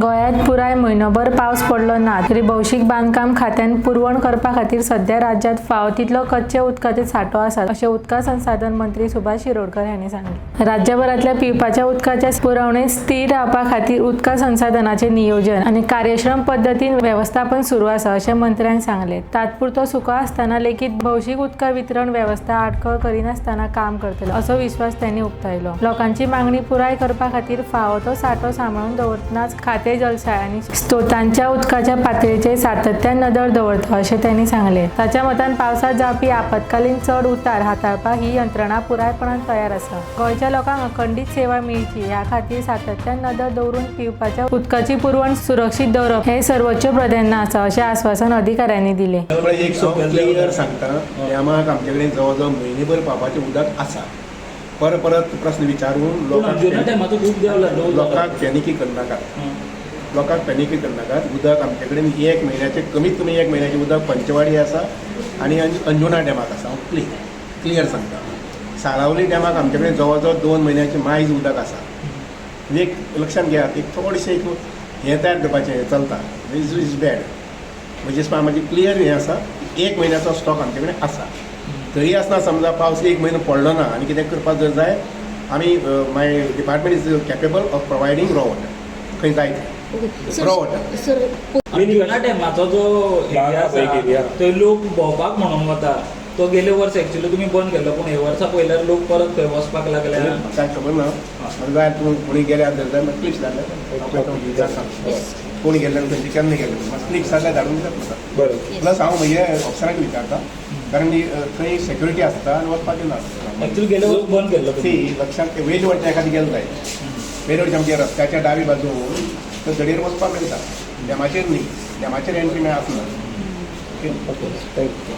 गोंयांत पुराय म्हयनोभर पावस पडलो ना तरी भौशीक बांदकाम खात्यान पुरवण करपा खातीर सध्या राज्यांत फावो तितलो कच्चे उदकाचो सांठो आसा अशें उदका संसाधन मंत्री सुभाष शिरोडकर हांणी सांगलें। राज्यभरांतल्या पिवपाच्या उदकाच्या पुरवणेत स्थिर रावपा खातीर उदका संसाधनाचें नियोजन आनी कार्यक्षम पद्दतीन वेवस्थापन सुरू आसा अशें मंत्र्यान सांगलें। तात्पुरतो सुको आसतना लेगीत भौशीक उदका वितरण वेवस्था आडखळ करिनासतना काम करतलो असो विश्वास त्यांनी उक्तायलो। लोकांची मागणी पुराय करपा खातीर फावो तो सांठो सांबाळून दवरतनाच खातें जलसाय आनी स्त्रोतांच्या उदकाच्या पातळीचेर सातत्यान नदर दवरता अशें त्यांनी सांगलें। ताच्या मतान पावसांत जावपी आपतकालीन चड उतार हाताळपाक ही यंत्रणा पुरायपणान तयार आसा। गोंयच्या लोकांक अखंडीत सेवा मेळची ह्या खातीर सातत्यान नदर दवरून पिवपाच्या उदकाची पुरवण सुरक्षीत दवरप हें सर्वोच्च प्राधान्य आसा अशें आश्वासन अधिकाऱ्यांनी दिलें। एक क्लियर सांगता आमचे कडेन जवळ जवळ म्हयनेभर पावपाचें उदक आसा। परत प्रश्न विचारून लोकांक पॅनिकी करनाकात, लोकांक पॅनिकी करनाकात। उदक आमचे कडेन एक म्हयन्याचे कमीत कमी एक म्हयन्याचें उदक पंचवाडी आसा आनी अंजुना डॅमाक आसा। हांव क्लियर सांगता। साळावली डॅमाक आमचे कडेन जवळ जवळ 2 म्हयन्याचें मायज उदक आसा। एक लक्षात घेयात, एक थोडेशें हें तयार करपाचें चलता, इज बॅड म्हणजे म्हाजी क्लियर हें आसा। 1 म्हयन्याचो स्टॉक आमचे कडेन आसा। तरी आसतना समजा पावस 1 म्हयनो पडलो ना आनी कितें करपाक जर जाय आमी my department is capable of providing raw water खंय जाय रॉ वॉटर। अंजुना डॅमाचो जो एरिया थंय लोक भोंवपाक म्हणून वता तो गेले वर्स एक्चुअली तुमी बंद केल्लो पूण हे वर्सा पयल्यार लोक परत थंय वचपाक लागले। कांय खबर ना जाय तूं कोणी गेल्यार जर जाय म्हाका क्लिप्स धाडले कोणी गेल्यार खंयचे केन्ना गेले म्हाका क्लिप्स धाडल्या धाडून दितात म्हाका। बरें प्लस हांव म्हजे ऑफिसराक विचारता कारण थंय सेक्युरिटी आसता आनी वचपाचें ना। एक्चुअली गेले वर्स बंद केल्लो लक्षांत वेली वटच्या एखादी गेलो जाय वेली वटच्या आमच्या रस्त्याच्या दावी बाजून तर झडीर वचपाक मेळटा। डॅमाचेर न्ही, डॅमाचेर एंट्री मेळना। Okay thank you.